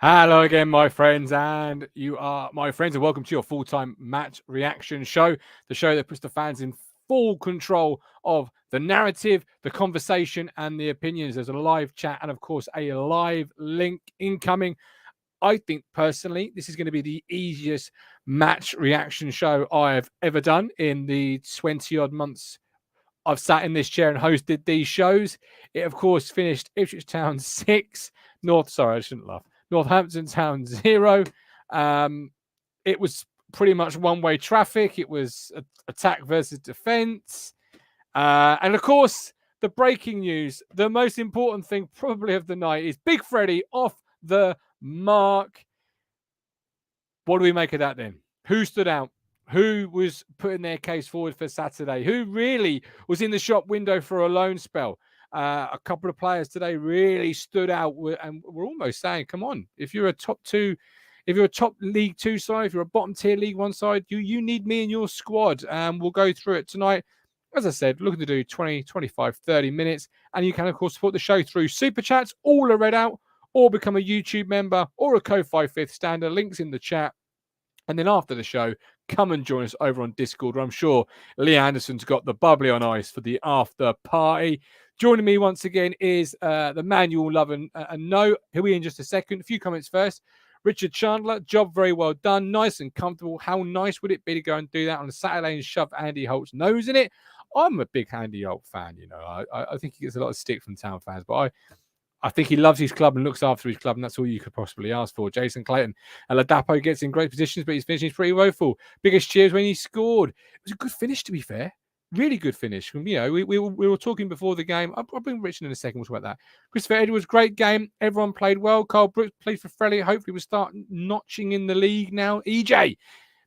Hello again, my friends, and you are my friends, and welcome to your full-time match reaction show, the show that puts the fans in full control of the narrative, the conversation, and the opinions. There's a live chat and, of course, a live link incoming. I think, personally, this is going to be the easiest match reaction show I have ever done in the 20-odd months I've sat in this chair and hosted these shows. It, of course, finished Ipswich Town 6, Northampton Town 0. It was pretty much one-way traffic. It was attack versus defence. And, of course, the breaking news, the most important thing probably of the night is Big Freddie off the mark. What do we make of that then? Who stood out? Who was putting their case forward for Saturday? Who really was in the shop window for a loan spell? A couple of players today really stood out, and we're almost saying, come on, if you're a top League Two side, if you're a bottom tier League One side, you need me in your squad. And we'll go through it tonight. As I said, looking to do 20, 25, 30 minutes. And you can, of course, support the show through Super Chats. All are read out, or become a YouTube member or a Ko-Fi Fifth Stander. Links in the chat. And then after the show, come and join us over on Discord, where I'm sure Lee Anderson's got the bubbly on ice for the after party. Joining me once again is the man you all love and know. He'll be in just a second. A few comments first. Richard Chandler, job very well done. Nice and comfortable. How nice would it be to go and do that on a Saturday and shove Andy Holt's nose in it? I'm a big Andy Holt fan, you know. I think he gets a lot of stick from town fans, but I think he loves his club and looks after his club, and that's all you could possibly ask for. Jason Clayton. Ladapo gets in great positions, but his finishing is pretty woeful. Biggest cheers when he scored. It was a good finish, to be fair. Really good finish. You know, we were talking before the game. I'll bring Richard in a second. We'll talk about that. Christopher Edwards, great game. Everyone played well. Carl Brooks played for Freddie. Hopefully we'll start notching in the league now. EJ.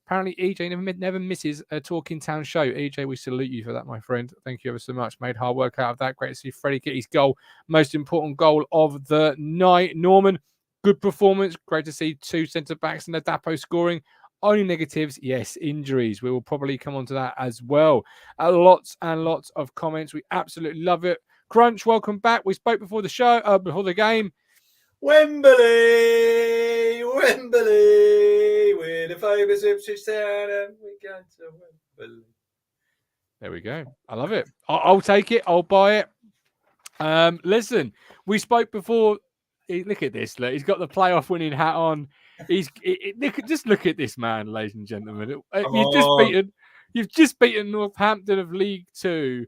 Apparently, EJ never misses a Talking Town show. EJ, we salute you for that, my friend. Thank you ever so much. Made hard work out of that. Great to see Freddie get his goal. Most important goal of the night. Norman, good performance. Great to see two centre-backs and Ladapo scoring. Only negatives, yes, injuries. We will probably come on to that as well. Lots and lots of comments. We absolutely love it. Crunch, welcome back. We spoke before the show, before the game. Wembley, we're the famous Ipswich Town and we're going to Wembley. There we go. I love it. I'll take it. I'll buy it. Listen, we spoke before. Look at this. Look, he's got the playoff winning hat on. Just look at this man, ladies and gentlemen. You've just beaten Northampton of League Two.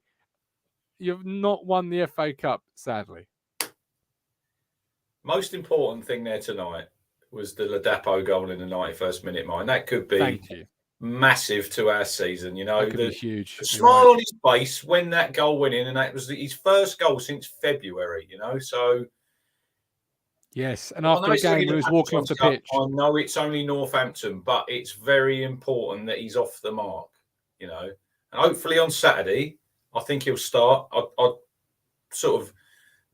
You've not won the FA Cup, sadly. Most important thing there tonight was the Ladapo goal in the 91st minute, mine. That could be massive to our season. You know, that could be huge. The smile on his face when that goal went in, and that was his first goal since February. You know, so yes. And after the game, he was walking off the pitch. I know it's only Northampton, but it's very important that he's off the mark. You know, and hopefully on Saturday, I think he'll start. I sort of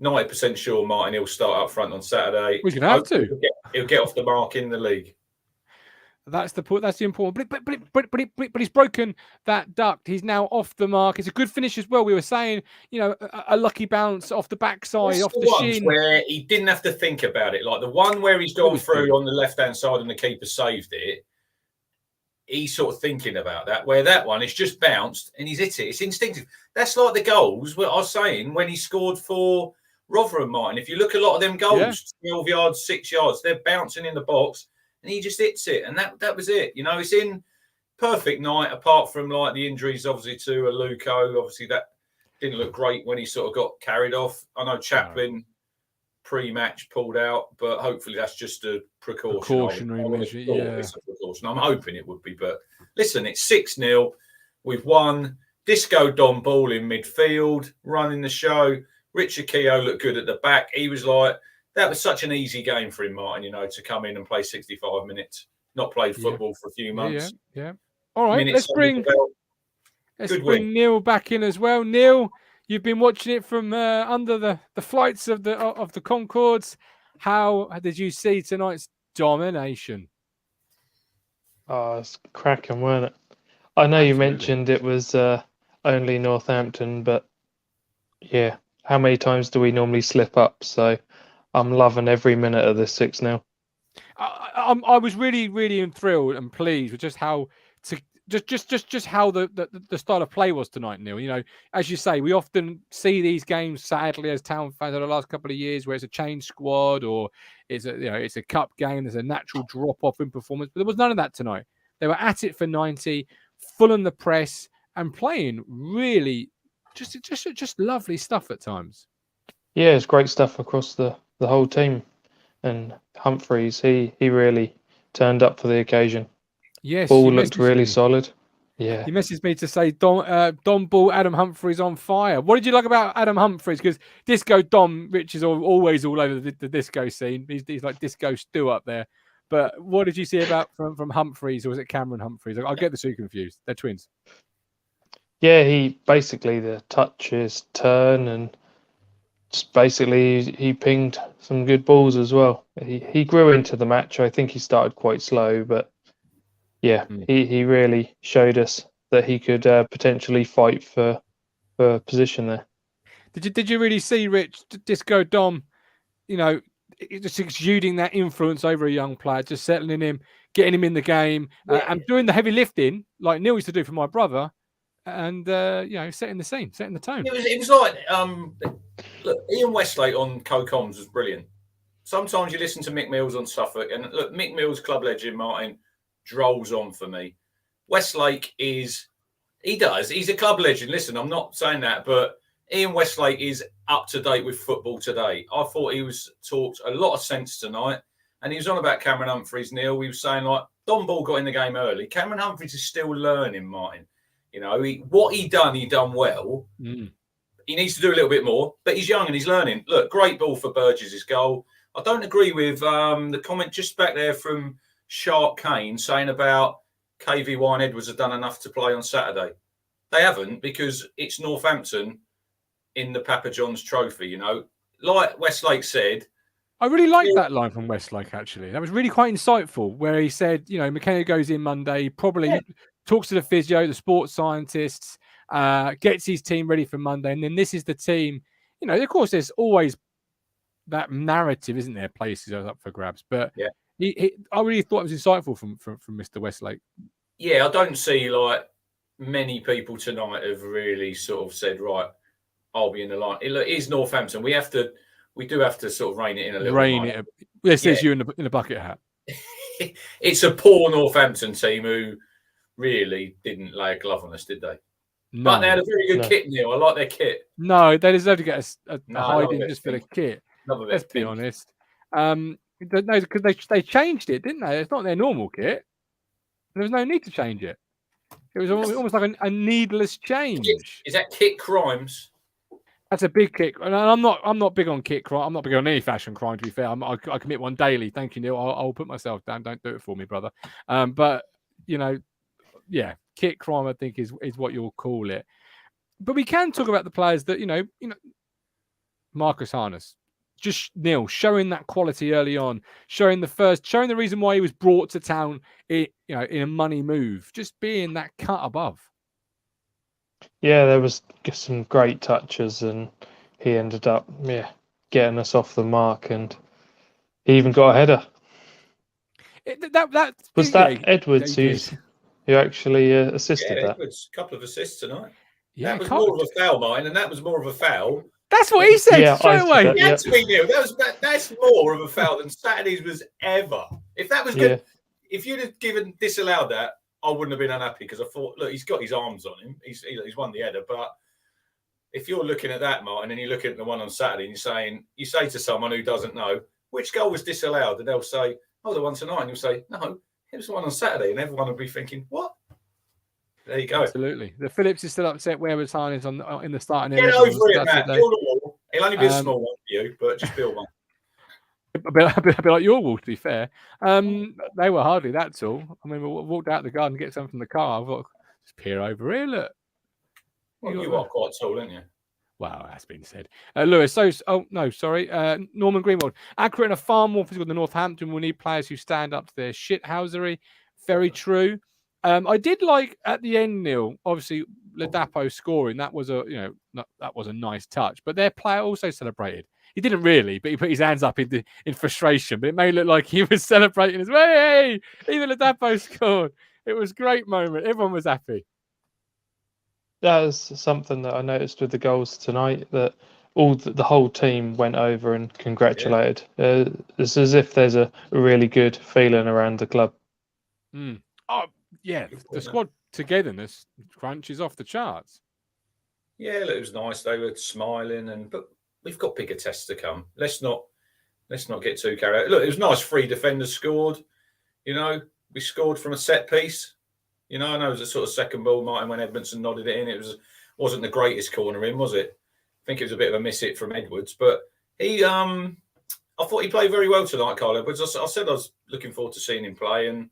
90% sure Martin he'll start up front on Saturday. We're gonna have to. He'll get off the mark in the league. That's the point. That's the important. But he's broken that duct. He's now off the mark. It's a good finish as well. We were saying, you know, a lucky bounce off the backside, off the shin, where he didn't have to think about it. Like the one where he's gone through on the left-hand side and the keeper saved it. He's sort of thinking about that. Where that one, it's just bounced and he's hit it. It's instinctive. That's like the goals. What I was saying when he scored for Rotherham, Martin. If you look at a lot of them goals, 12 yards, 6 yards, they're bouncing in the box and he just hits it. And that was it. You know, it's in perfect night, apart from like the injuries, obviously, to Aluko. Obviously, that didn't look great when he sort of got carried off. I know Chaplin pre-match pulled out, but hopefully that's just a precautionary measure. Yeah. It's a precaution. I'm hoping it would be. But listen, it's 6-0. We've won. Disco Don Ball in midfield, running the show. Richard Keogh looked good at the back. He was like, that was such an easy game for him, Martin, you know, to come in and play 65 minutes, not play football for a few months. Yeah. All right, let's bring Neil back in as well. Neil, you've been watching it from under the flights of the Concords. How did you see tonight's domination? Oh, it's cracking, weren't it? I know you mentioned it was only Northampton, but yeah. How many times do we normally slip up? So I'm loving every minute of this 6-0. I was really, really enthralled and pleased with just how just how the style of play was tonight, Neil. You know, as you say, we often see these games sadly as Town fans over the last couple of years where it's a change squad or it's a cup game. There's a natural drop off in performance, but there was none of that tonight. They were at it for 90, full on the press and playing really just lovely stuff at times. Yeah, it's great stuff across the whole team. And Humphreys, he really turned up for the occasion. Yes, Ball looked really solid. Yeah. He messaged me to say Dom Ball, Adam Humphreys on fire. What did you like about Adam Humphreys? Because Disco Dom, Rich is always all over the disco scene. He's like Disco Stu up there. But what did you see about from Humphreys, or was it Cameron Humphreys? I get the two confused. They're twins. Yeah, he basically the touches, turn, and just basically he pinged some good balls as well. He grew into the match. I think he started quite slow, but yeah, he really showed us that he could potentially fight for position there. Did you really see Rich Disco Dom? You know, just exuding that influence over a young player, just settling him, getting him in the game, and doing the heavy lifting like Neil used to do for my brother, and setting the scene, setting the tone. It was like look, Ian Westlake on Co-Coms was brilliant. Sometimes you listen to Mick Mills on Suffolk, and look, Mick Mills, club legend, Martin, drolls on for me. Westlake he's a club legend. Listen, I'm not saying that, but Ian Westlake is up to date with football today. I thought he was talked a lot of sense tonight, and he was on about Cameron Humphreys, Neil. He was saying, like, Don Ball got in the game early. Cameron Humphreys is still learning, Martin. You know, he done well. He needs to do a little bit more, but he's young and he's learning. Look, great ball for Burgess' goal. I don't agree with the comment just back there from Shark Kane saying about KV Wine Edwards have done enough to play on Saturday. They haven't, because it's Northampton in the Papa John's trophy, you know. Like Westlake said. I really liked that line from Westlake, actually. That was really quite insightful, where he said, you know, McKenna goes in Monday, probably talks to the physio, the sports scientists, gets his team ready for Monday. And then this is the team. You know, of course, there's always that narrative, isn't there? Places are up for grabs. But I really thought it was insightful from Mr. Westlake. Yeah, I don't see, like, many people tonight have really sort of said, right, I'll be in the line. It is Northampton. We do have to sort of rein it in a little bit. This is you in a bucket hat. It's a poor Northampton team who really didn't lay a glove on us, did they? No. But they had a very good kit, Neil. I like their kit. No, they deserve to get a hiding just for the kit. Let's be honest. No, because they changed it, didn't they? It's not their normal kit. There was no need to change it. It was almost like a needless change. Is that kit crimes? That's a big kick, and I'm not big on kit crime. I'm not big on any fashion crime. To be fair, I commit one daily. Thank you, Neil. I'll put myself down. Don't do it for me, brother. But you know, yeah, kit crime I think is what you'll call it. But we can talk about the players that you know, Marcus Harness, just Neil showing that quality early on, showing the reason why he was brought to Town, in a money move, just being that cut above. Yeah, there was some great touches, and he ended up getting us off the mark, and he even got a header. That Edwards who actually assisted that? Edwards, a couple of assists tonight. Yeah, that was more of a foul, Martin, and that was more of a foul. That's what he said straight away. That's me, Neil. That's more of a foul than Saturday's was ever. If that was good, if you'd have disallowed that, I wouldn't have been unhappy, because I thought, look, he's got his arms on him. He's won the header. But if you're looking at that, Martin, and you're looking at the one on Saturday, and you say to someone who doesn't know, which goal was disallowed? And they'll say, oh, the one tonight. And you'll say, no, it was the one on Saturday. And everyone will be thinking, what? There you go. Absolutely. The Phillips is still upset where was Harness in the starting. Get over it, Matt. Build a wall. It'll only be a small one for you, but just build one. A bit like your wall, to be fair. They were hardly that tall. I mean, we walked out the garden to get something from the car. I thought, just peer over here, look. Well, you are quite tall, aren't you? Wow, that's been said. Lewis, Norman Greenwald. Accurate and a far more physical than Northampton will need players who stand up to their shithousery. Very true. I did like at the end, Neil, obviously Ladapo scoring. That was a nice touch. But their player also celebrated. He didn't really, but he put his hands up in frustration. But it made it look like he was celebrating as well. Hey, even Ladapo scored. It was a great moment. Everyone was happy. That was something that I noticed with the goals tonight, that the whole team went over and congratulated. It's as if there's a really good feeling around the club. Oh, yeah. The squad togetherness crunch is off the charts. Yeah, look, it was nice. They were smiling, but we've got bigger tests to come. Let's not get too carried out. Look, it was nice. 3 defenders scored. You know, we scored from a set piece. You know, I know it was a sort of second ball, Martin, when Edmondson nodded it in. Wasn't the greatest corner in, was it? I think it was a bit of a miss hit from Edwards, but I thought he played very well tonight, Kyle Edwards. I said I was looking forward to seeing him play, and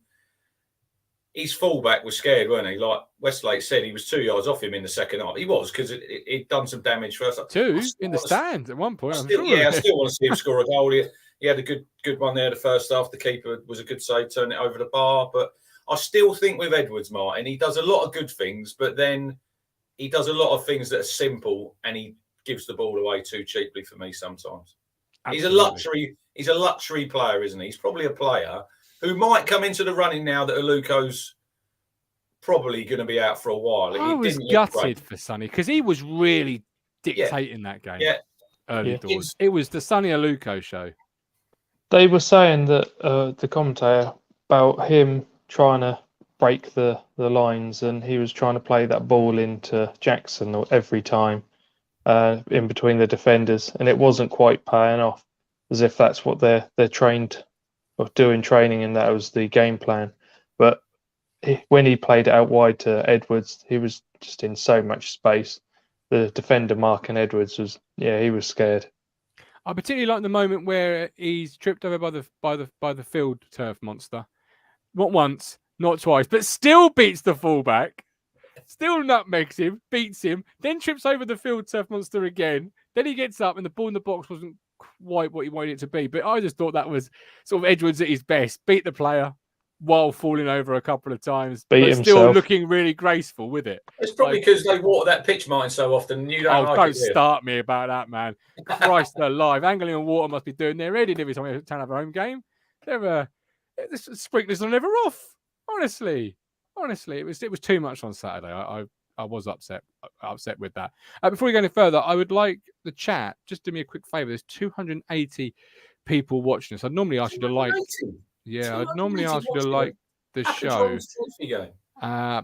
his fullback was scared, weren't he? Like Westlake said, he was 2 yards off him in the second half. He was, because he'd done some damage first. 2 in the stands at one point. I still want to see him score a goal. He had a good one there the first half. The keeper was a good save, turned it over the bar, but I still think with Edwards, Martin, he does a lot of good things, but then he does a lot of things that are simple, and he gives the ball away too cheaply for me sometimes. Absolutely. He's a luxury player, isn't he? He's probably a player who might come into the running now that Aluko's probably going to be out for a while. I was gutted for Sonny, because he was really dictating that game early doors. It was the Sonny Aluko show. They were saying that the commentator about him trying to break the lines, and he was trying to play that ball into Jackson every time in between the defenders, and it wasn't quite paying off, as if that's what they're trained or doing training, and that was the game plan. But when he played it out wide to Edwards, he was just in so much space. The defender marking Edwards he was scared. I particularly like the moment where he's tripped over by the field turf monster. Not once, not twice, but still beats the fullback. Still nutmegs him, beats him, then trips over the field turf monster again. Then he gets up, and the ball in the box wasn't quite what he wanted it to be. But I just thought that was sort of Edwards at his best. Beat the player while falling over a couple of times, but still looking really graceful with it. It's probably because they water that pitch, Martin, so often. And you don't start me about that, man. Christ alive. Angling and Water must be doing their heading every time we have a home game. The sprinklers are never off. Honestly, it was too much on Saturday. I was upset with that. Before we go any further, I would like the chat. Just do me a quick favor. There's 280 people watching us. I'd normally ask you to like. Yeah, I'd normally ask you to like the show.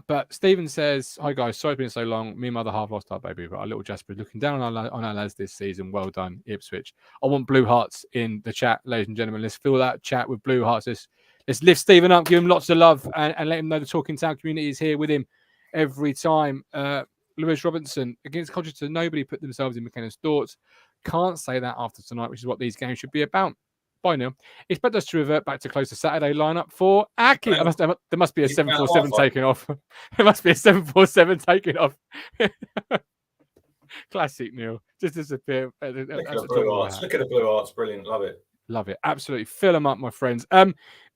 But Stephen says, "Hi guys, sorry it's been so long. Me and my other half lost our baby, but our little Jasper is looking down on our lads this season. Well done, Ipswich. I want blue hearts in the chat, ladies and gentlemen. Let's fill that chat with blue hearts. Let's lift Stephen up, give him lots of love, and let him know the Talking Town community is here with him every time." Lewis Robinson, against Colchester, nobody put themselves in McKenna's thoughts. Can't say that after tonight, which is what these games should be about. Bye, Neil. Expect us to revert back to close to Saturday lineup for Aki. There must be a 747 taking off. There must be a 747 taking off. Classic, Neil. Just disappear. Look at the blue hearts. Look at the blue hearts. Brilliant. Love it. Love it. Absolutely. Fill them up, my friends.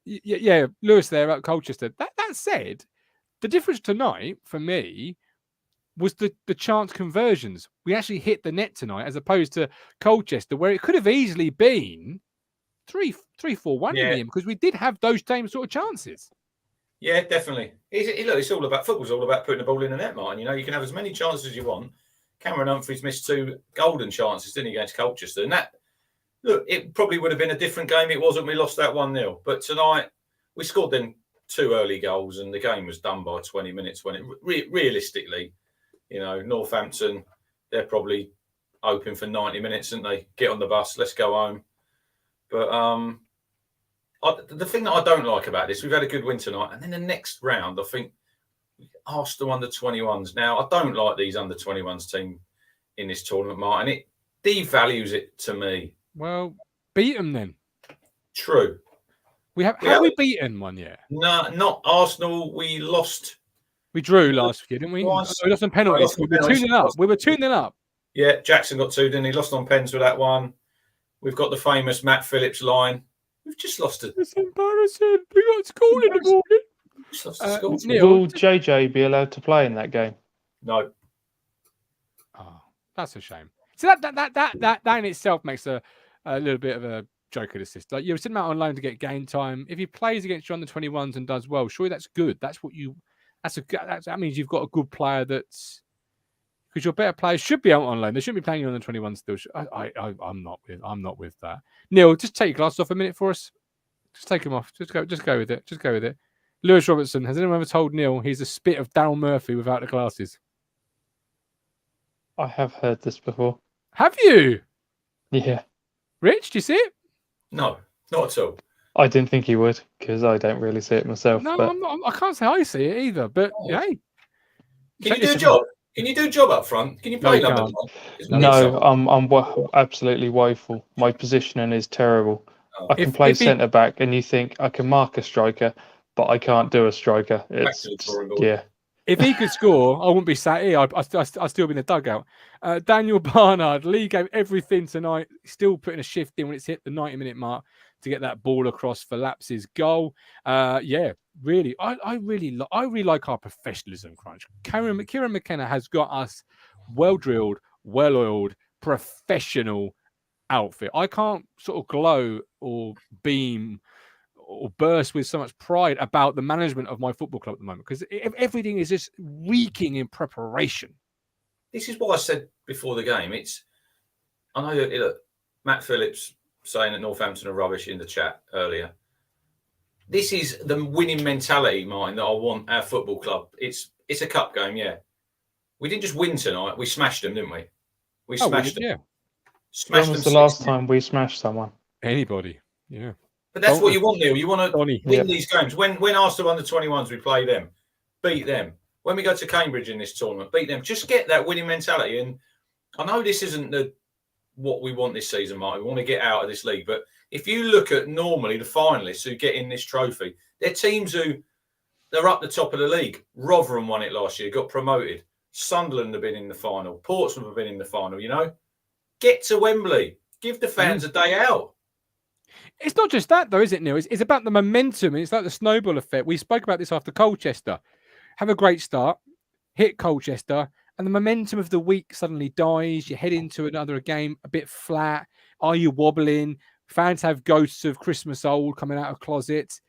Yeah, Lewis there at Colchester. That said, the difference tonight for me was the chance conversions. We actually hit the net tonight, as opposed to Colchester, where it could have easily been 3-4-1 in the end, because we did have those same sort of chances. Yeah, definitely. It's all about football's all about putting the ball in the net, Martin. You know, you can have as many chances as you want. Cameron Humphreys missed 2 golden chances, didn't he, against Colchester? And it probably would have been a different game. It wasn't. We lost that 1-0. But tonight, we scored them 2 early goals, and the game was done by 20 minutes. When realistically, you know, Northampton, they're probably open for 90 minutes, aren't they? Get on the bus, let's go home. But the thing that I don't like about this, we've had a good win tonight, and then the next round, I think Arsenal under-21s. Now, I don't like these under-21s team in this tournament, Martin. It devalues it to me. Well, beat them then. True. Have we beaten one yet? No, not Arsenal. We lost. We drew last year, didn't we? We lost on penalties. We were 2-0 up. Yeah, Jackson got 2, didn't he? Lost on pens with that one. We've got the famous Matt Phillips line. We've just lost it. It's embarrassing. We got school in the morning. Just lost to school. Will JJ be allowed to play in that game? No. Oh, that's a shame. So that in itself makes a little bit of a joke of assist. Like, you're sitting out on loan to get game time. If he plays against you on the 21s and does well, surely that's good. That means you've got a good player that's, because your better players should be out on loan. They shouldn't be playing you on the 21 still. I'm not with that. Neil, just take your glasses off a minute for us. Just take them off. Just go with it. Just go with it. Lewis Robertson, has anyone ever told Neil he's a spit of Daryl Murphy without the glasses? I have heard this before. Have you? Yeah. Rich, do you see it? No, not at all. I didn't think he would, because I don't really see it myself. No, but... I can't say I see it either. But hey, can you do a job? Can you do a job up front? Can you play number 9? No, I'm absolutely woeful. My positioning is terrible. I can play centre back, and you think I can mark a striker, but I can't do a striker. Yeah. If he could score, I wouldn't be sat here. I'd still be in the dugout. Daniel Barnard, Lee gave everything tonight, still putting a shift in when it's hit the 90-minute mark to get that ball across for Laps's goal. Yeah, really, I really like our professionalism, Crunch. Kieran McKenna has got us well-drilled, well-oiled, professional outfit. I can't sort of glow or beam or burst with so much pride about the management of my football club at the moment, because everything is just reeking in preparation. This is what I said before the game. I know that Matt Phillips saying that Northampton are rubbish in the chat earlier. This is the winning mentality, Martin, that I want our football club. It's a cup game, yeah. We didn't just win tonight. We smashed them, didn't we? We smashed them. Yeah. Smashed them. When was the last time we smashed someone? Anybody, yeah. But that's what you want, Neil. You want to win these games. When Arsenal under 21s, we play them, beat them. When we go to Cambridge in this tournament, beat them. Just get that winning mentality. And I know this isn't what we want this season, Martin. We want to get out of this league. But if you look at normally the finalists who get in this trophy, they're teams they're up the top of the league. Rotherham won it last year, got promoted. Sunderland have been in the final. Portsmouth have been in the final, Get to Wembley. Give the fans a day out. It's not just that, though, is it, Neil? It's about the momentum. It's like the snowball effect. We spoke about this after Colchester. Have a great start, hit Colchester, and the momentum of the week suddenly dies. You head into another game a bit flat. Are you wobbling? Fans have ghosts of Christmas old coming out of closets.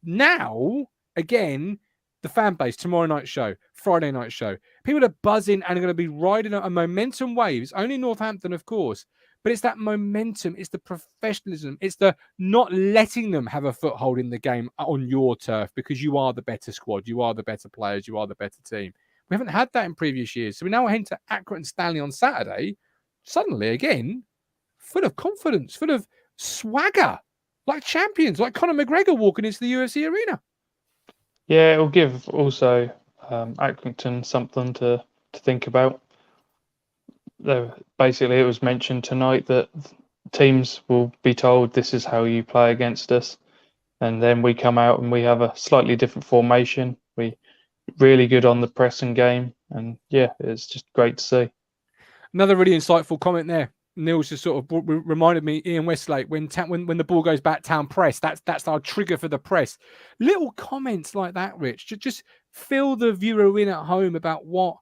Now, again, the fan base, tomorrow night show, Friday night show. People are buzzing and are going to be riding a momentum wave. It's only Northampton, of course. But it's that momentum, it's the professionalism, it's the not letting them have a foothold in the game on your turf, because you are the better squad, you are the better players, you are the better team. We haven't had that in previous years. So we now head to Accrington and Stanley on Saturday, suddenly again, full of confidence, full of swagger, like champions, like Conor McGregor walking into the UFC arena. Yeah, it will give also Accrington something to think about. Basically, it was mentioned tonight that teams will be told this is how you play against us, and then we come out and we have a slightly different formation. We really good on the pressing game, and yeah, it's just great to see. Another really insightful comment there. Neil's just sort of reminded me, Ian Westlake, when the ball goes back, town press. That's our trigger for the press. Little comments like that, Rich, just fill the viewer in at home about what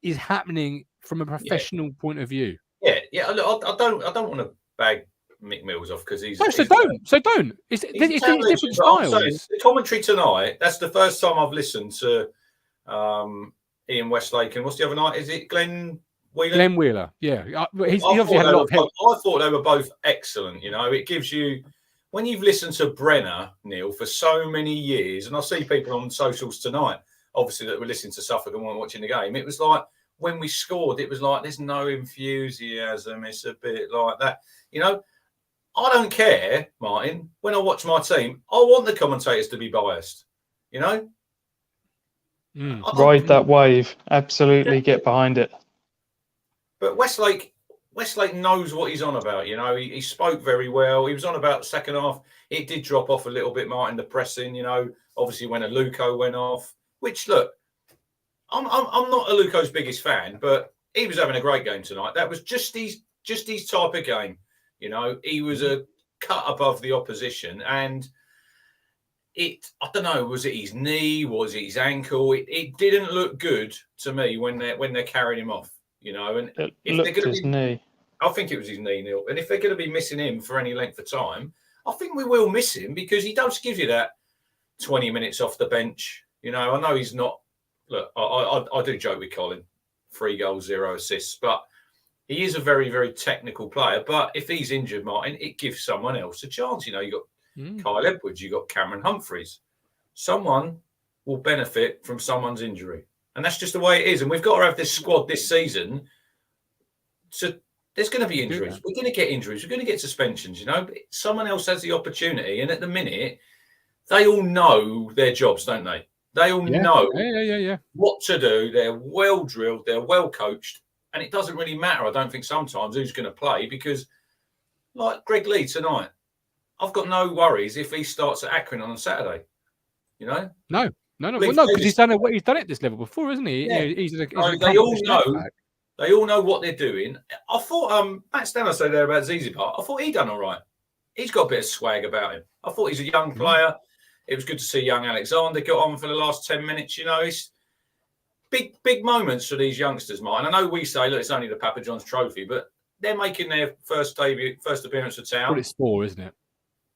is happening from a professional point of view. Yeah. I don't want to bag Mick Mills off because he's. No, so don't. It's different styles. The commentary tonight. That's the first time I've listened to Ian Westlake, and what's the other night? Is it Glenn Wheeler? Glenn Wheeler. Yeah, he obviously had a lot of help. I thought they were both excellent. It gives you, when you've listened to Brenner, Neil, for so many years, and I see people on socials tonight, obviously, that were listening to Suffolk and weren't watching the game. It was like, when we scored, it was like, there's no enthusiasm. It's a bit like that. I don't care, Martin. When I watch my team, I want the commentators to be biased. Ride that wave. Absolutely get behind it. But Westlake knows what he's on about. He spoke very well. He was on about the second half. It did drop off a little bit, Martin, the pressing, obviously when Aluko went off, which, look, I'm not Aluko's biggest fan, but he was having a great game tonight. That was just his type of game. He was a cut above the opposition, and I don't know, was it his knee? Was it his ankle? It didn't look good to me when they're carrying him off. you know. And It if looked his knee. I think it was his knee, Neil. And if they're going to be missing him for any length of time, I think we will miss him because he does give you that 20 minutes off the bench. You know, I know he's not. Look, I do joke with Colin, 3 goals, 0 assists, but he is a very, very technical player. But if he's injured, Martin, it gives someone else a chance. You know, you got Kyle Edwards, you got Cameron Humphreys. Someone will benefit from someone's injury, and that's just the way it is. And we've got to have this squad this season. So there's going to be injuries. We're going to get injuries. We're going to get suspensions. You know, but someone else has the opportunity, and at the minute, they all know their jobs, don't they? They all know what to do. They're well drilled. They're well coached. And it doesn't really matter, I don't think, sometimes who's going to play because, like Greg Lee tonight, I've got no worries if he starts at Accrington on Saturday. You know? No. Well, no, because he's done it at this level before, isn't he? Yeah. He's they all know. They all know what they're doing. I thought Matt Stanley said there about Zizi Park. I thought he done all right. He's got a bit of swag about him. I thought he's a young player. It was good to see young Alexander get on for the last 10 minutes. You know, it's big moments for these youngsters, Martin. I know we say, look, it's only the Papa John's Trophy, but they're making their first appearance for town. What it's for, isn't it?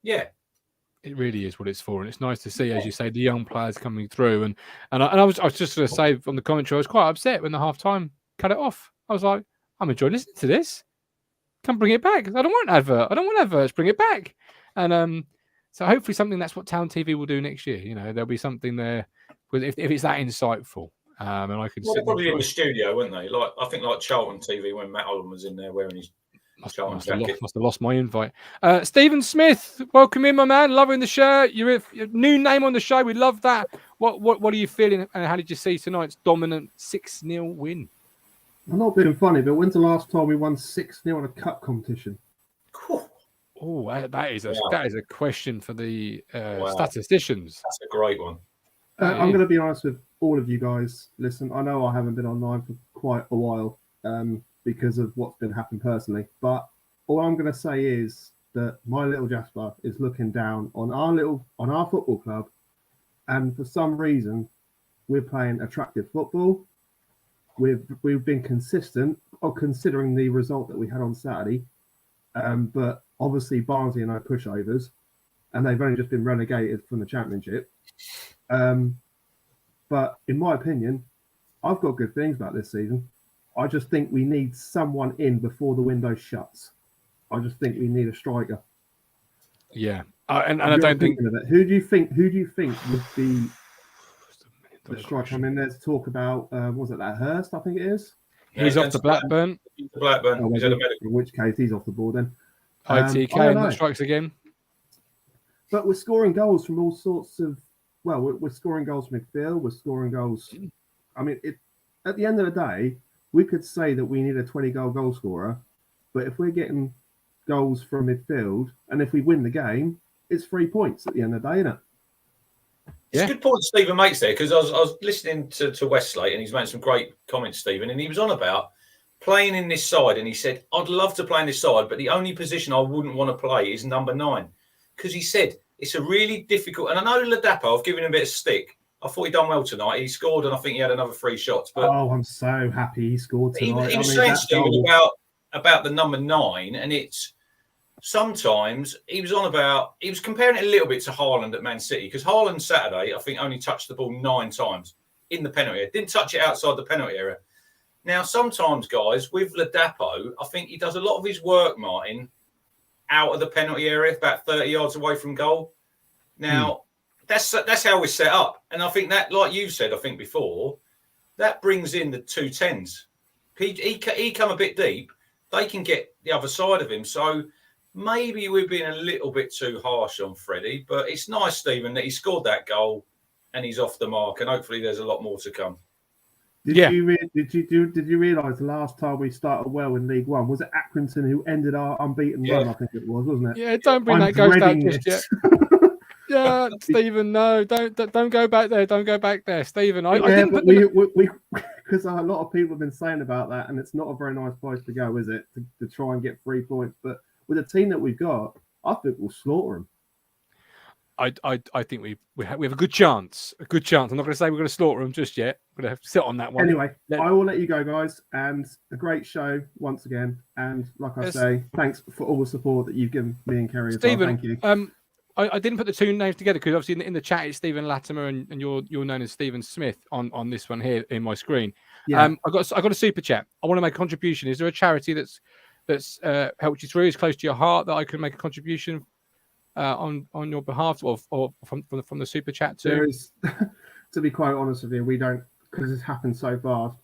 Yeah. It really is what it's for. And it's nice to see, as you say, the young players coming through. And I was just going to say on the commentary, I was quite upset when the half-time cut it off. I was like, I'm enjoying listening to this. Come bring it back. I don't want adverts. Bring it back. And so hopefully that's what Town TV will do next year. You know, there'll be something there if it's that insightful. And I could probably in the studio, wouldn't they? Like I think like Charlton TV when Matt Holland was in there wearing his Charlton jacket. Must have lost my invite. Stephen Smith, welcome in, my man. Loving the shirt. You're a new name on the show. We love that. What are you feeling? And how did you see tonight's dominant 6-0 win? I'm not being funny, but when's the last time we won 6-0 in a cup competition? Oh, that is a question for the statisticians. That's a great one. I'm going to be honest with all of you guys. Listen, I know I haven't been online for quite a while because of what's been happening personally, but all I'm going to say is that my little Jasper is looking down on our football club, and for some reason we're playing attractive football. We've been consistent, considering the result that we had on Saturday, but obviously Barnsley and I pushovers, and they've only just been relegated from the Championship. But in my opinion, I've got good things about this season. I just think we need someone in before the window shuts. I just think we need a striker. Yeah, and I don't think. Who do you think would be the striker? I mean, there's talk about was it that Hurst? I think it is. He's off to Blackburn. He's at a medical. In which case, he's off the board then. ITK strikes again. But we're scoring goals from all sorts of. Well, we're scoring goals from midfield. We're scoring goals. I mean, at the end of the day, we could say that we need a 20-goal scorer, but if we're getting goals from midfield, and if we win the game, it's 3 points at the end of the day, isn't it? It's a good point Stephen makes there, because I was listening to Westlake, and he's made some great comments, Stephen, and he was on about playing in this side, and he said, I'd love to play in this side, but the only position I wouldn't want to play is number 9, because he said it's a really difficult, and I know Ladapo, I've given him a bit of stick. I thought he'd done well tonight. He scored, and I think he had another 3 shots. But I'm so happy he scored tonight. He was saying, Stephen, about the number 9, and it's sometimes he was comparing it a little bit to Haaland at Man City, because Haaland Saturday, I think, only touched the ball 9 times in the penalty area. Didn't touch it outside the penalty area. Now, sometimes, guys, with Ladapo, I think he does a lot of his work, Martin, out of the penalty area, about 30 yards away from goal. Now, that's how we're set up. And I think that, like you said, I think before, that brings in the 2 10s. He come a bit deep. They can get the other side of him. So maybe we've been a little bit too harsh on Freddie. But it's nice, Stephen, that he scored that goal and he's off the mark. And hopefully there's a lot more to come. Did you realise the last time we started well in League One was it Accrington who ended our unbeaten run? I think it was, wasn't it? Yeah, don't bring that ghost out just yet. Yeah, Stephen, no, don't go back there. Don't go back there, Stephen. Because a lot of people have been saying about that, and it's not a very nice place to go, is it? To try and get 3 points, but with the team that we've got, I think we'll slaughter them. I think we have a good chance. A good chance. I'm not going to say we're going to slaughter them just yet. We're going to sit on that one. Anyway, I will let you go, guys. And a great show once again. And like I say, thanks for all the support that you've given me and Kerry as well. Thank you. I didn't put the two names together because obviously in the chat it's Stephen Latimer and you're known as Stephen Smith on this one here in my screen. Yeah. I got a super chat. I want to make a contribution. Is there a charity that's helped you through, is close to your heart, that I can make a contribution on your behalf or from the super chat too? There is, to be quite honest with you, we don't, because it's happened so fast.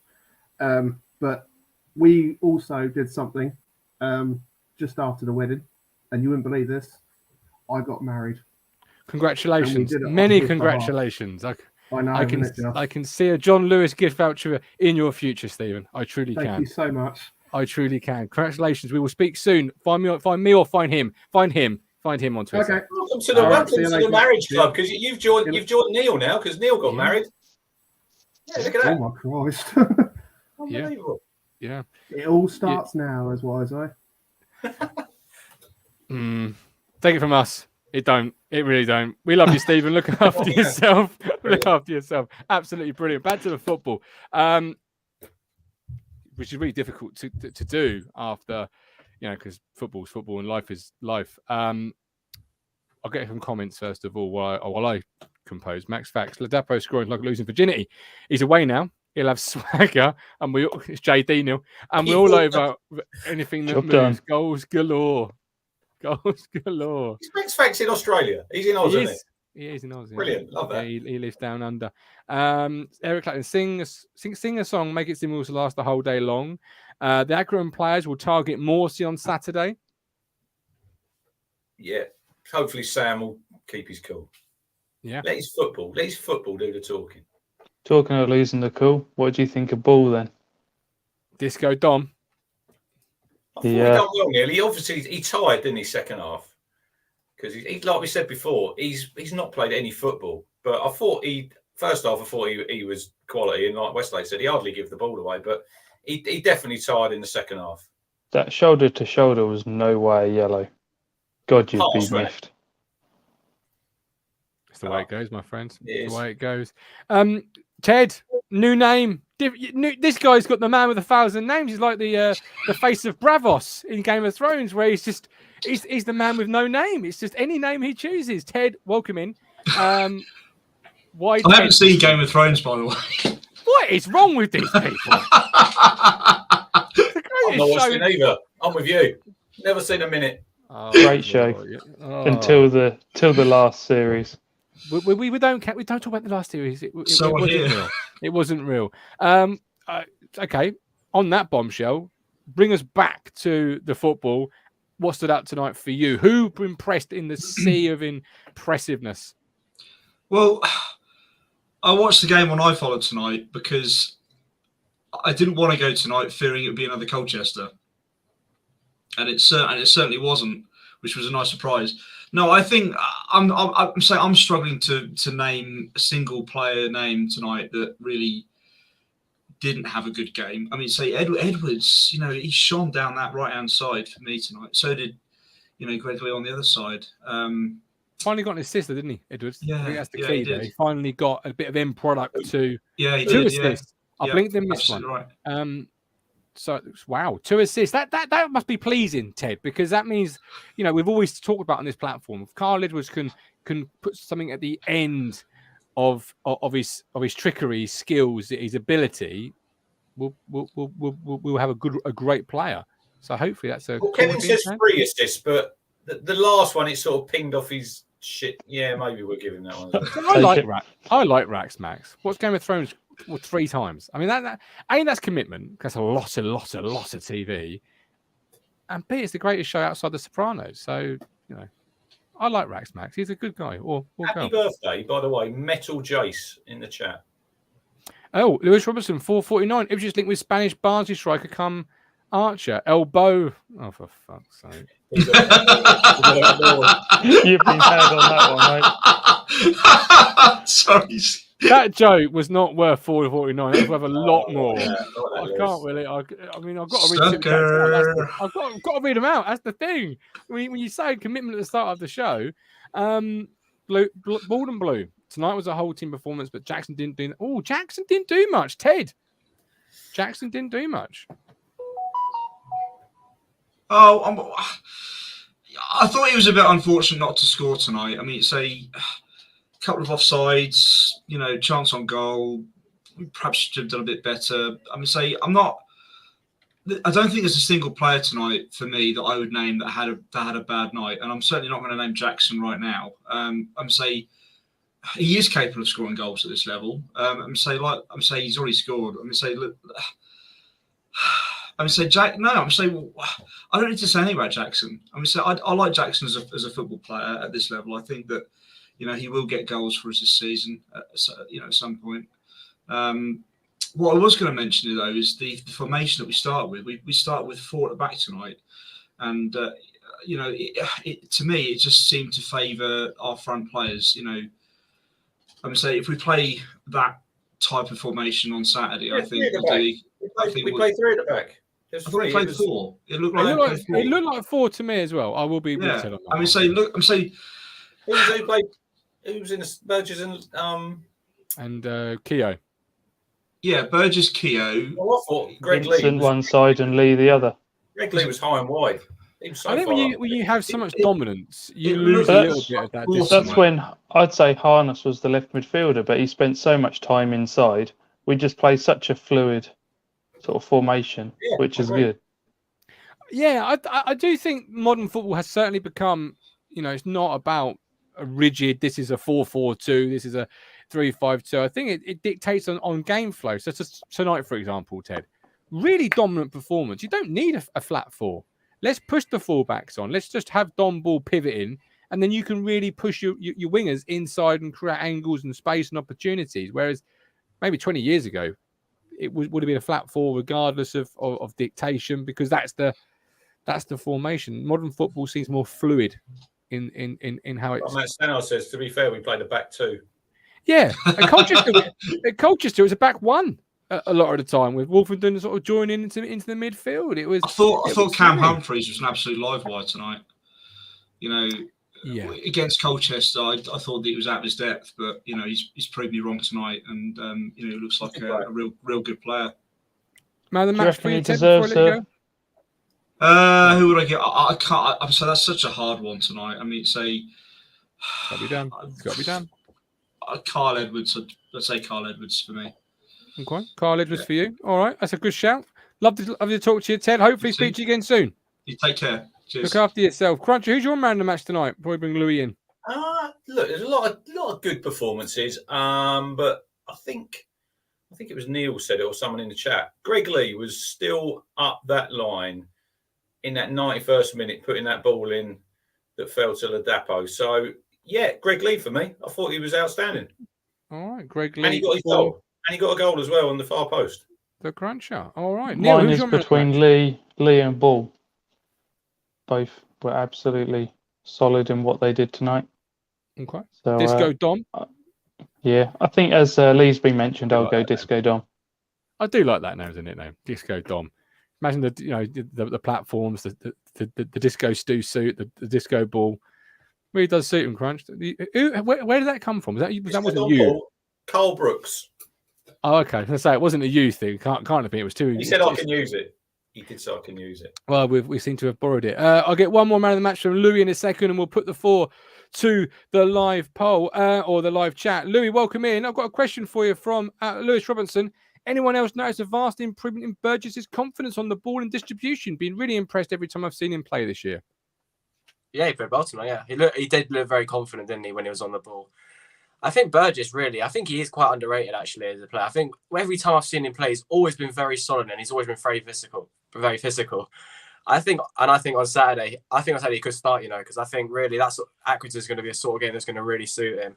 But we also did something just after the wedding, and you wouldn't believe this. I got married. Congratulations! Many congratulations. I know. I can see a John Lewis gift voucher in your future, Stephen. I truly can. Thank you so much. I truly can. Congratulations. We will speak soon. Find me or find him. Find him on Twitter. Okay. Welcome to the marriage club, because you've joined Neil now, because Neil got married. Yeah, look at that. Oh my Christ. Unbelievable. Yeah. It all starts now, as wise I. Take it from us. It don't. It really don't. We love you, Stephen. Look after yourself. Look after yourself. Absolutely brilliant. Back to the football, which is really difficult to do after, because football's football and life is life. I'll get some comments first of all while I compose. Max Fax, Ladapo scoring like losing virginity. He's away now. He'll have swagger, and it's JD Neil, and we're all over anything that moves. Done. Goals galore. Goals galore. He's Max Fax in Australia. He's in Oz, isn't he? He is in Oz. Brilliant. Love that. Yeah, he lives down under. Eric Clapton, sing a song, make it seem to last the whole day long. The Accrington players will target Morsey on Saturday. Yeah. Hopefully Sam will keep his cool. Yeah. Let his football do the talking. Talking of losing the cool, what do you think of Ball then? Disco Dom. I thought he done well, Neil. He tired, didn't he, second half? Because he, like we said before, he's not played any football. But I thought first half, I thought he was quality, and like Westlake said, he hardly gave the ball away. But he definitely tired in the second half. That shoulder to shoulder was no way yellow. God, you'd be miffed. That's the way it goes, my friends. It's the way it goes. Ted, new name. This guy's got the man with 1,000 names. He's like the face of Bravos in Game of Thrones, where he's the man with no name. It's just any name he chooses. Ted, welcome in. I haven't seen Game of Thrones, by the way. What is wrong with these people? I'm not watching either. I'm with you. Never seen a minute. Oh, great show until the last series. We don't talk about the last series. It wasn't real. Okay, on that bombshell, bring us back to the football. What stood out tonight for you? Who impressed in the sea of impressiveness? Well, I watched the game on iFollow tonight because I didn't want to go tonight fearing it would be another Colchester. And it certainly wasn't, which was a nice surprise. No, I think I'm struggling to name a single player name tonight that really didn't have a good game. I mean, say Edwards, he shone down that right-hand side for me tonight. So did, Gregory on the other side. Finally got an assist, didn't he, Edwards? Yeah, I think that's the key there. He finally got a bit of end product to he two did, assists. I blinked and missed one. Right. So wow, 2 assists. That must be pleasing, Ted, because that means we've always talked about on this platform. If Carl Edwards can put something at the end of his trickery, his skills, his ability, we'll have a great player. So hopefully that's a. Well, Kevin says 3 assists, but the last one it sort of pinged off his shit. Yeah, maybe we'll give him that one. I like Rax Max. What's Game of Thrones? 3 times. I mean that's commitment. That's a lot of TV. And B, it's the greatest show outside The Sopranos. So I like Rax Max. He's a good guy. Happy birthday, by the way, Metal Jace in the chat. Oh, Lewis Robertson, 449. Ipswich linked with Spanish Barnsley striker come Archer. Elbow. Oh, for fuck's sake. You've been had on that one, mate. Sorry. That joke was not worth 449. It was worth a lot more. I can't really. I mean, I've got to read them. I've got to read them out. That's the thing. When you say commitment at the start of the show, bald and blue. Tonight was a whole team performance, but Jackson didn't do. Oh, Jackson didn't do much. Ted, Jackson didn't do much. Oh, I thought he was a bit unfortunate not to score tonight. I mean, it's a couple of offsides, chance on goal. We perhaps should have done a bit better. I mean, I don't think there's a single player tonight for me that I would name that had a bad night, and I'm certainly not going to name Jackson right now. I'm say he is capable of scoring goals at this level. I'm say he's already scored. Jack. No, I don't need to say anything about Jackson. I like Jackson as a football player at this level. I think that he will get goals for us this season. At some point. What I was going to mention though is the formation that we start with. We start with 4 at the back tonight, and to me it just seemed to favour our front players. If we play that type of formation on Saturday, I think we play 3 at the back. I thought we played 4. It looked like 4 to me as well. I will be. Yeah. On that Who was in the Burgess and Keogh. Yeah, Burgess, Keogh. Well, I thought Greg Vincent Lee one side and Lee the other. Greg Lee was high and wide. He was so I think far when you have so much dominance, you lose a little bit of that. That's when I'd say Harness was the left midfielder, but he spent so much time inside. We just play such a fluid sort of formation, which is good. Yeah, I do think modern football has certainly become, it's not about a rigid, this is a 4-4-2, this is a 3-5-2. I think it dictates on game flow. So tonight, for example, Ted, really dominant performance. You don't need a flat 4. Let's push the fullbacks on. Let's just have Don Ball pivoting, and then you can really push your wingers inside and create angles and space and opportunities. Whereas maybe 20 years ago, it would have been a flat 4 regardless of dictation, because that's the formation. Modern football seems more fluid in how it's. Matt Stanhope says, to be fair, we played a back 2. Yeah, at Colchester, it was a back 1 a lot of the time, with Wolverhampton sort of joining into the midfield. It was. I thought Cam Humphreys was an absolute live wire tonight. Against Colchester, I thought that he was out of his depth, but he's proved me wrong tonight, and he looks like a real good player. Man, the match for you, Ted, before I let you go? Who would I get? I can't. I'm saying that's such a hard one tonight. I mean, It's got to be done. It's got to be done. Carl Edwards. Let's say Carl Edwards for me. Okay, Carl Edwards for you. All right, that's a good shout. Love to talk to you, Ted. Hopefully, speak to you again soon. You take care. Cheers. Look after yourself. Cruncher, who's your man of the match tonight? Before we bring Louis in. Look, there's a lot of good performances. But I think it was Neil said it, or someone in the chat. Greg Lee was still up that line in that 91st minute, putting that ball in that fell to Ladapo. So yeah, Greg Lee for me. I thought he was outstanding. All right, Greg Lee. And he got his goal. And he got a goal as well on the far post. The Cruncher. All right. Neil, Mine who's is your man between Lee and Ball. Both were absolutely solid in what they did tonight. Okay. So, Disco Dom. Yeah, I think as Lee's been mentioned, I'll go Disco Dom. I do like that now, isn't it? Now, Disco Dom. Imagine the platforms, the disco stew suit, the disco ball. Really does suit him, Crunch. Where did that come from? That wasn't you? Carl Brooks. Oh, okay. I was going to say it wasn't a you thing. Can't have been. It was too. He said I can use it. He did say I can use it. Well, we seem to have borrowed it. I'll get one more man of the match from Louis in a second, and we'll put the 4 to the live poll or the live chat. Louis, welcome in. I've got a question for you from Lewis Robinson. Anyone else notice a vast improvement in Burgess's confidence on the ball and distribution? Been really impressed every time I've seen him play this year. Yeah, he played well tonight. Yeah, he did look very confident, didn't he, when he was on the ball? I think Burgess I think he is quite underrated actually as a player. I think every time I've seen him play, he's always been very solid and he's always been very physical. I think on Saturday he could start, because I think really that's Accrington is going to be a sort of game that's going to really suit him.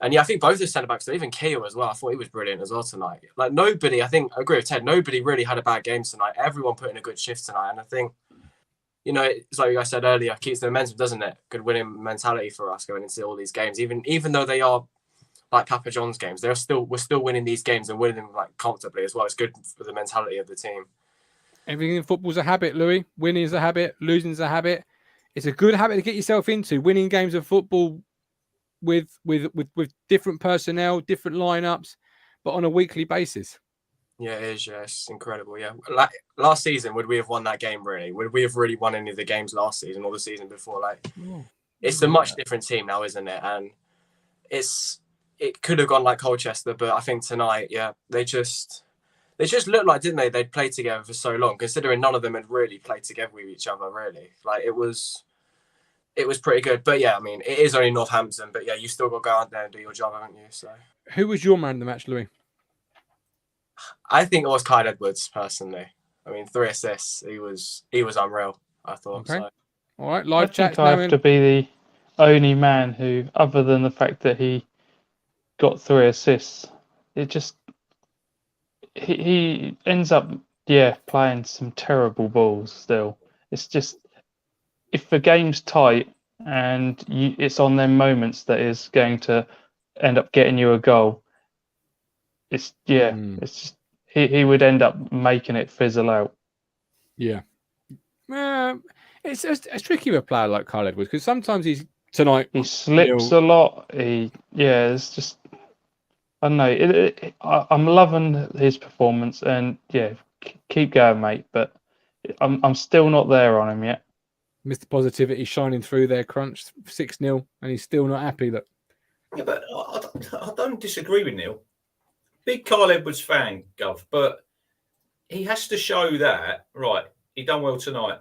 And yeah, I think both the centre backs, even Keogh as well, I thought he was brilliant as well tonight. Like I agree with Ted, nobody really had a bad game tonight. Everyone put in a good shift tonight. And I think, it's like I said earlier, keeps the momentum, doesn't it? Good winning mentality for us going into all these games. Even though they are like Papa John's games, we're still winning these games and winning them like comfortably as well. It's good for the mentality of the team. Everything in football's a habit, Louis. Winning is a habit. Losing is a habit. It's a good habit to get yourself into. Winning games of football with different personnel, different lineups, but on a weekly basis. Yeah, it is. Yeah, it's incredible. Yeah, like last season, would we have won that game? Really? Would we have really won any of the games last season or the season before? Like, it's a much different team now, isn't it? And it could have gone like Colchester, but I think tonight, yeah, they just looked like, didn't they? They'd played together for so long, considering none of them had really played together with each other. Really, like it was pretty good. But yeah, I mean, it is only Northampton, but yeah, you still got to go out there and do your job, haven't you? So, who was your man of the match, Louis? I think it was Kyle Edwards personally. I mean, 3 assists. He was unreal, I thought. Okay. So. All right, live chat. I have to be the only man who, other than the fact that he got 3 assists, it just he ends up playing some terrible balls still. It's just, if the game's tight and it's on them moments that is going to end up getting you a goal, it's just he would end up making it fizzle out. Yeah. It's tricky with a player like Kyle Edwards, because sometimes he slips a lot. It's just, I don't know. I'm loving his performance, and keep going, mate. But I'm still not there on him yet. Mr. Positivity shining through there, Crunch 6-0, and he's still not happy. That. Yeah, but I don't disagree with Neil. Big Kyle Edwards fan, Gov, but he has to show that, right, he done well tonight.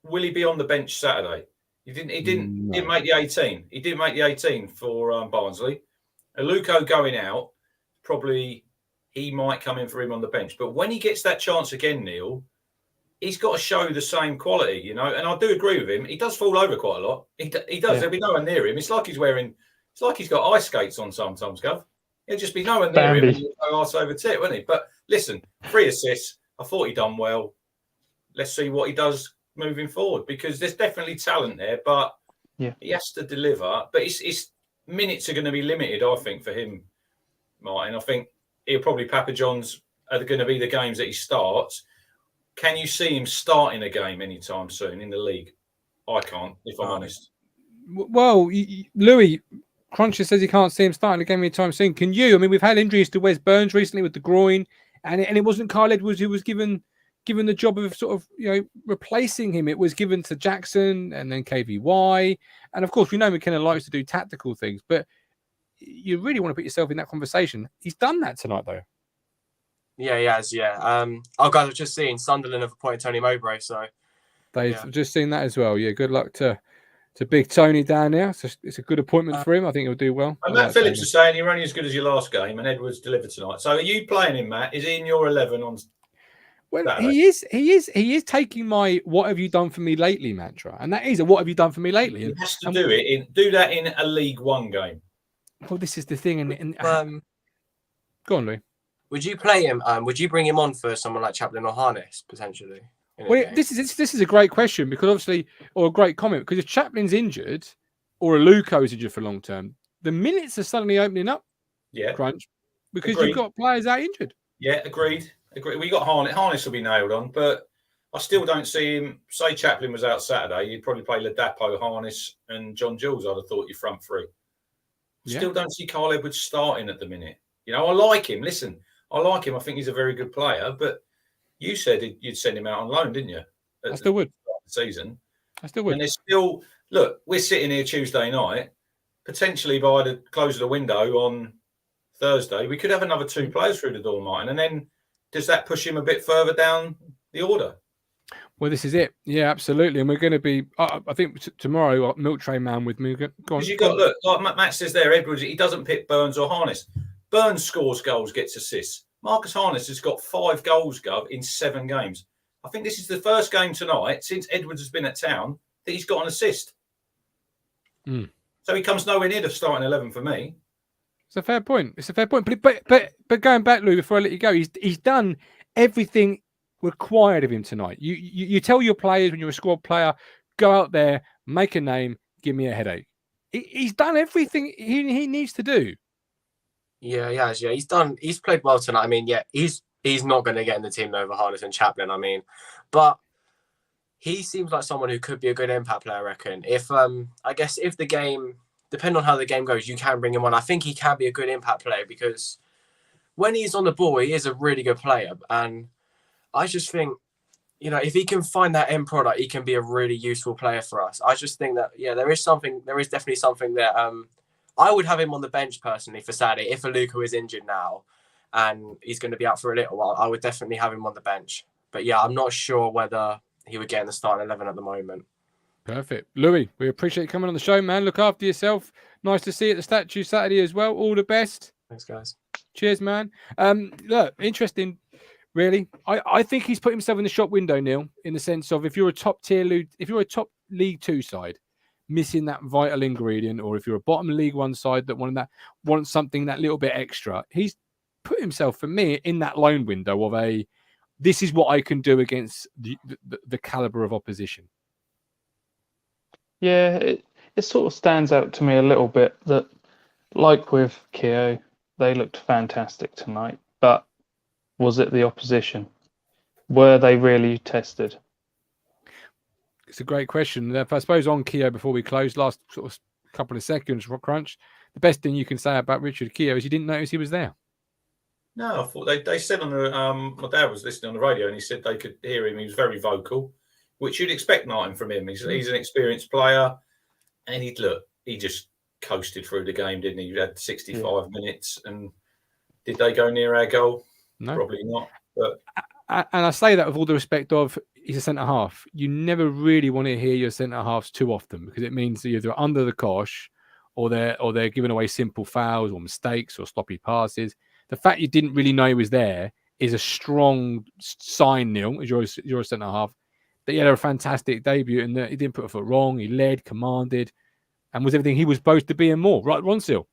Will he be on the bench Saturday? He didn't make the 18. He didn't make the 18 for Barnsley. Aluko going out, probably he might come in for him on the bench. But when he gets that chance again, Neil, he's got to show the same quality, you know. And I do agree with him. He does fall over quite a lot. He does. Yeah. There'll be no one near him. It's like he's got ice skates on sometimes, Gov. He'll just be no one near him and he'll go arse over tit, won't he? But listen, 3 assists. I thought he done well. Let's see what he does moving forward, because there's definitely talent there, but he has to deliver. But it's minutes are going to be limited, I think, for him, Martin. I think he'll probably Papa John's are going to be the games that he starts. Can you see him starting a game anytime soon in the league? I can't, if I'm honest. Well, Louis, Cruncher says he can't see him starting a game anytime soon. Can you? I mean, we've had injuries to Wes Burns recently with the groin, and it wasn't Kyle Edwards who was given the job of sort of, replacing him. It was given to Jackson and then KVY. And of course, we know McKenna likes to do tactical things, but you really want to put yourself in that conversation. He's done that tonight, though. Yeah, he has, yeah. Guys, I've just seen Sunderland have appointed Tony Mowbray, so... They've just seen that as well. Yeah, good luck to Big Tony down there. So it's a good appointment for him. I think he'll do well. And Matt Phillips is saying you're only as good as your last game, and Edwards delivered tonight. So are you playing him, Matt? Is he in your 11 on... Well, he is taking my "what have you done for me lately" mantra, and that is a "what have you done for me lately." He has to do that in a League One game. Well, this is the thing, and go on, Louis. Would you play him? Would you bring him on for someone like Chaplin or Harness potentially? Well, this is a great question, because obviously, or a great comment, because if Chaplin's injured or Aluko is injured for long term, the minutes are suddenly opening up. Yeah, Crunch, because you've got players out injured. Yeah, agreed. We got Harness. Harness will be nailed on, but I still don't see him. Say Chaplin was out Saturday, you'd probably play Ladapo, Harness, and John Jules. I'd have thought your front three. Still don't see Kyle Edwards starting at the minute. I like him. Listen, I like him. I think he's a very good player. But you said you'd send him out on loan, didn't you? I still would. Season. I still would. And there's still we're sitting here Tuesday night. Potentially by the close of the window on Thursday, we could have another 2 players through the door, Martin, and then. Does that push him a bit further down the order? Well, this is it. Yeah, absolutely. And we're going to be, I think tomorrow, Milk Tray Man with me. Because you've got, look, like Matt says there, Edwards, he doesn't pick Burns or Harness. Burns scores goals, gets assists. Marcus Harness has got 5 goals, Gov, in 7 games. I think this is the first game tonight, since Edwards has been at town, that he's got an assist. So he comes nowhere near the starting 11 for me. It's a fair point. But going back, Lou, before I let you go, he's done everything required of him tonight. You tell your players when you're a squad player, go out there, make a name, give me a headache. He's done everything he needs to do. Yeah, he has. Yeah, he's played well tonight. I mean, yeah, he's not going to get in the team over Harness and Chaplin. I mean, but he seems like someone who could be a good impact player. I reckon. If I guess if the game depending on how the game goes, you can bring him on. I think he can be a good impact player because when he's on the ball, he is a really good player. And I just think, you know, if he can find that end product, he can be a really useful player for us. I just think that, yeah, there is definitely something that I would have him on the bench personally for Saturday. If Aluko is injured now and he's going to be out for a little while, I would definitely have him on the bench. But yeah, I'm not sure whether he would get in the starting 11 at the moment. Perfect. Louis, we appreciate you coming on the show, man. Look after yourself. Nice to see you at the statue Saturday as well. All the best. Thanks, guys. Cheers, man. Look, interesting, really. I think he's put himself in the shop window, Neil, in the sense of if you're a top League Two side, missing that vital ingredient, or if you're a bottom League One side that wants something that little bit extra, he's put himself, for me, in that loan window of this is what I can do against the caliber of opposition. Yeah, it sort of stands out to me a little bit that, like with Keogh, they looked fantastic tonight. But was it the opposition? Were they really tested? It's a great question. I suppose on Keogh, before we close, last sort of couple of seconds, Crunch, the best thing you can say about Richard Keogh is you didn't notice he was there. No, I thought they said on the my dad was listening on the radio and he said they could hear him. He was very vocal, which you'd expect nothing from him. He's an experienced player, and he just coasted through the game, didn't he? He had 65 minutes, and did they go near our goal? No, probably not. But and I say that with all the respect of he's a centre half. You never really want to hear your centre halves too often because it means they're either under the cosh or they're giving away simple fouls or mistakes or sloppy passes. The fact you didn't really know he was there is a strong sign, Neil, as you're a centre half, that he had a fantastic debut and that he didn't put a foot wrong. He led, commanded, and was everything he was supposed to be and more. Right, Ronsil?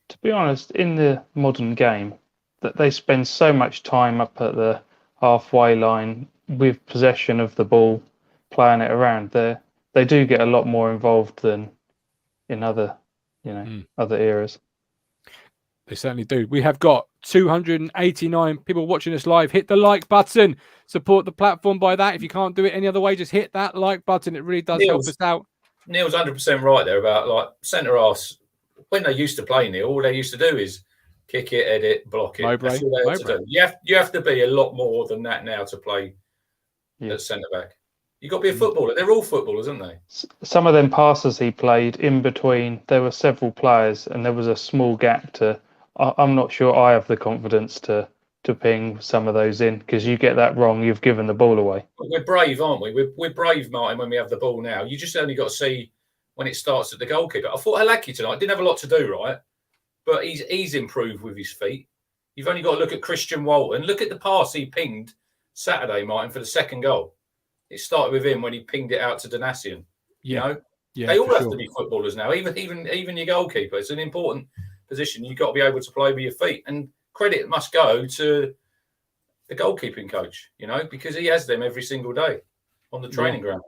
To be honest, in the modern game, that they spend so much time up at the halfway line with possession of the ball, playing it around. They do get a lot more involved than in other eras. They certainly do. We have got 289 people watching us live. Hit the like button. Support the platform by that. If you can't do it any other way, just hit that like button. It really does help us out. Neil's 100% right there about like centre halves. When they used to play, Neil, all they used to do is kick it, edit, block it. That's all they had to do. You have to be a lot more than that now to play at centre back. You've got to be a footballer. They're all footballers, aren't they? Some of them passes he played in between, there were several players and there was a small gap to... I'm not sure I have the confidence to ping some of those in because you get that wrong, you've given the ball away. We're brave, aren't we? We're brave, Martin, when we have the ball now. You just only got to see when it starts at the goalkeeper. I thought Halaki tonight didn't have a lot to do, right? But he's improved with his feet. You've only got to look at Christian Walton. Look at the pass he pinged Saturday, Martin, for the second goal. It started with him when he pinged it out to Donatian. Yeah. They all have to be footballers now, even your goalkeeper. It's an important position. You've got to be able to play with your feet. And credit must go to the goalkeeping coach, because he has them every single day on the training ground.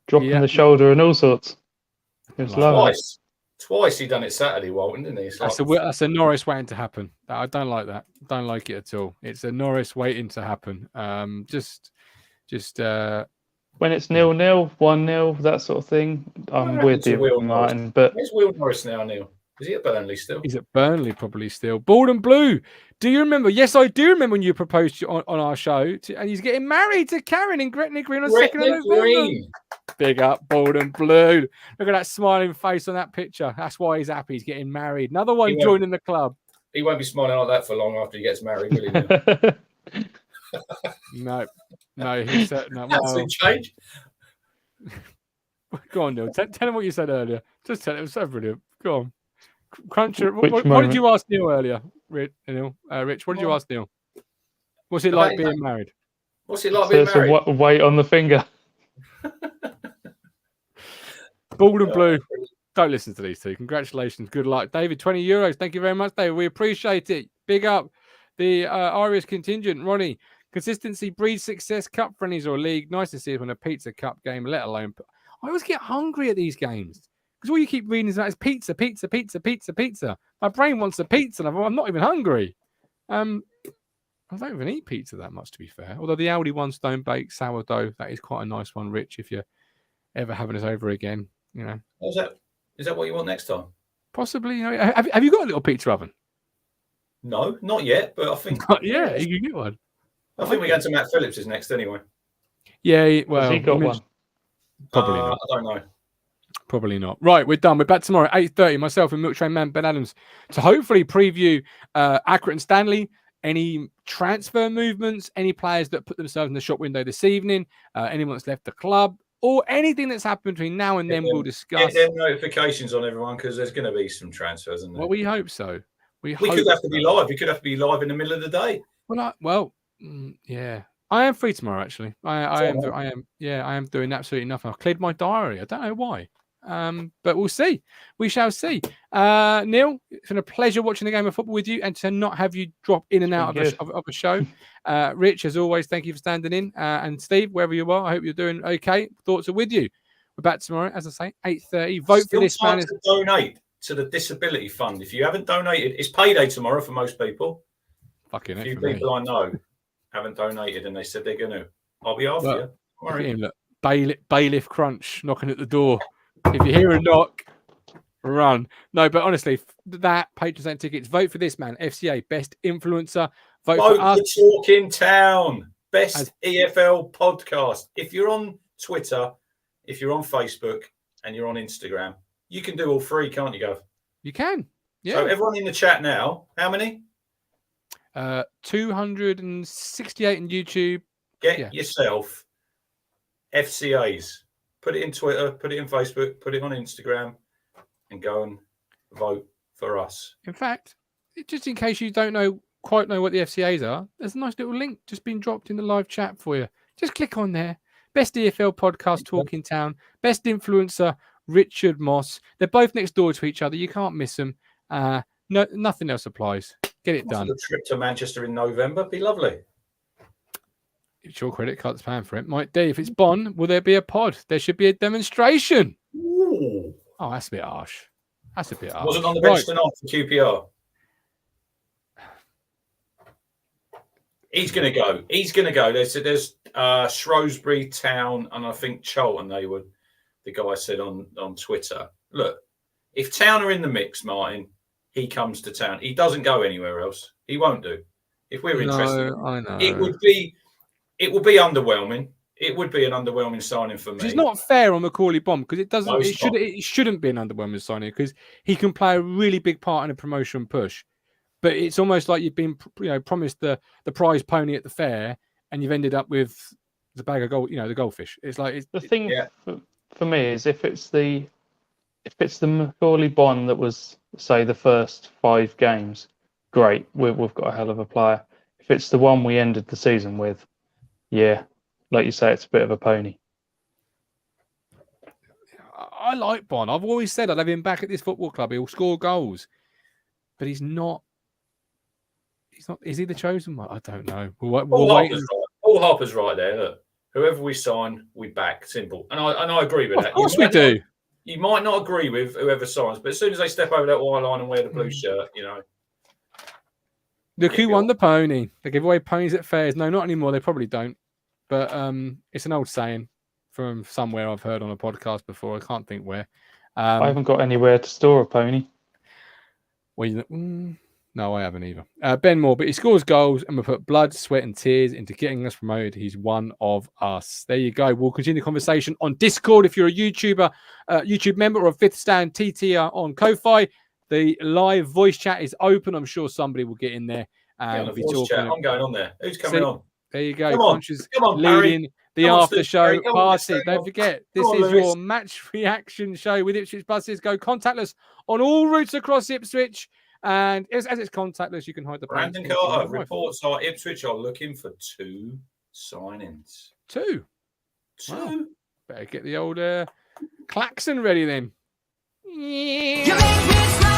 Dropping the shoulder and all sorts. Twice he done it Saturday, Walton, didn't he? That's a Norris waiting to happen. I don't like that. Don't like it at all. It's a Norris waiting to happen. Just when it's 0-0, 1-0, that sort of thing, I'm with you, Martin. But where's Will Norris now, Neil? Is he at Burnley still? He's at Burnley probably still. Bald and Blue. Do you remember? Yes, I do remember when you proposed on our show. And he's getting married to Karen in Gretna Green on 2nd of November. Big up, Bald and Blue. Look at that smiling face on that picture. That's why he's happy. He's getting married. Another one joining the club. He won't be smiling like that for long after he gets married, will he? No. He's no. That's change. Go on, Neil. Tell him what you said earlier. Just tell him. It was so brilliant. Go on. Cruncher, what did you ask Neil earlier, Rich? What did you ask Neil? What's it like being married? What's it like being married? Some weight on the finger. Bald and Blue. Don't listen to these two. Congratulations. Good luck. David, €20. Thank you very much, David. We appreciate it. Big up the Irish contingent. Ronnie, consistency breeds success. Cup friendlies or league. Nice to see it on a pizza cup game, let alone... I always get hungry at these games. Because all you keep reading is pizza. My brain wants a pizza, and I'm not even hungry. I don't even eat pizza that much, to be fair. Although the Aldi one stone baked sourdough, that is quite a nice one, Rich. If you're ever having us over again, Is that what you want next time? Possibly, you know, have you got a little pizza oven? No, not yet, but I think yeah, you can get one. I think we're going to Matt Phillips's next anyway. Yeah, well, Has he got one? Probably not. I don't know. Probably not. Right, we're done. We're back tomorrow at 8:30. Myself and Milk Train Man Ben Adams to hopefully preview Accrington and Stanley, any transfer movements, any players that put themselves in the shop window this evening, anyone that's left the club, or anything that's happened between now and then. We'll discuss. Get them notifications on everyone because there's going to be some transfers, isn't there? Well, we hope so. We could have to be live. We could have to be live in the middle of the day. Yeah. I am free tomorrow. Actually, I am doing absolutely nothing. I've cleared my diary. I don't know why. But we'll see. We shall see. Neil, it's been a pleasure watching the game of football with you and to not have you drop in and out of a show. Rich, as always, thank you for standing in. And Steve, wherever you are, I hope you're doing okay. Thoughts are with you. We're back tomorrow, as I say, 8:30. Vote for this man. To donate to the disability fund. If you haven't donated, it's payday tomorrow for most people. Fucking a few people I know haven't donated and they said they're going to. I'll be after you. Look at him, look. Bailiff Crunch knocking at the door. If you hear a knock, run. No, but honestly, that Patrons and tickets. Vote for this man, FCA best influencer. Vote for us. Talking Town best EFL podcast. If you're on Twitter, if you're on Facebook, and you're on Instagram, you can do all three, can't you, Gov? You can. Yeah. So everyone in the chat now, how many? 268 on YouTube. Get yourself FCAs. Put it in Twitter, put it in Facebook, put it on Instagram, and go and vote for us. In fact, just in case you don't quite know what the FCAs are, there's a nice little link just been dropped in the live chat for you. Just click on there. Best EFL podcast, Talking Town. Best influencer, Richard Moss. They're both next door to each other. You can't miss them. No, nothing else applies. Get it done. A trip to Manchester in November, be lovely. If your credit card's paying for it, might do. If it's Bonn, will there be a pod? There should be a demonstration. Ooh. Oh, that's a bit harsh. Wasn't on the bench tonight for QPR. He's going to go. There's Shrewsbury Town and I think Charlton. The guy said on Twitter. Look, if Town are in the mix, Martin, he comes to Town. He doesn't go anywhere else. He won't do. If we're interested, I know. It will be underwhelming. It would be an underwhelming signing for me. It's not fair on Macaulay Bomb because it shouldn't be an underwhelming signing because he can play a really big part in a promotion push. But it's almost like you've been, promised the prize pony at the fair, and you've ended up with the bag of gold, the goldfish. It's like the thing for me is if it's the Macaulay Bond that was, say, the first 5 games, great, we've got a hell of a player. If it's the one we ended the season with, like you say, it's a bit of a pony. I like Bond. I've always said I'd have him back at this football club. He'll score goals, but he's not. He's not. Is he the chosen one? I don't know. Paul Harper's right there. Look, whoever we sign, we back. Simple. And I agree with that. Of course we do. You might not agree with whoever signs, but as soon as they step over that white line and wear the blue shirt, Look who won the pony. They give away ponies at fairs. No, not anymore. They probably don't. But it's an old saying from somewhere I've heard on a podcast before. I can't think where. I haven't got anywhere to store a pony. No, I haven't either. Ben Moore, but he scores goals and we put blood, sweat and tears into getting us promoted. He's one of us. There you go. We'll continue the conversation on Discord. If you're a YouTuber, YouTube member or a Fifth Stand TTR on Ko-Fi, the live voice chat is open. I'm sure somebody will get in there. We'll be talking. I'm going on there. Who's coming on? There you go. Come on, leading the after show party. Don't on. Forget, this is your match reaction show with Ipswich buses. Go contactless on all routes across Ipswich. And as it's contactless, you can hide the Brandon Carter reports are Ipswich are looking for 2 signings. 2? Wow. Better get the old klaxon ready then. Yeah.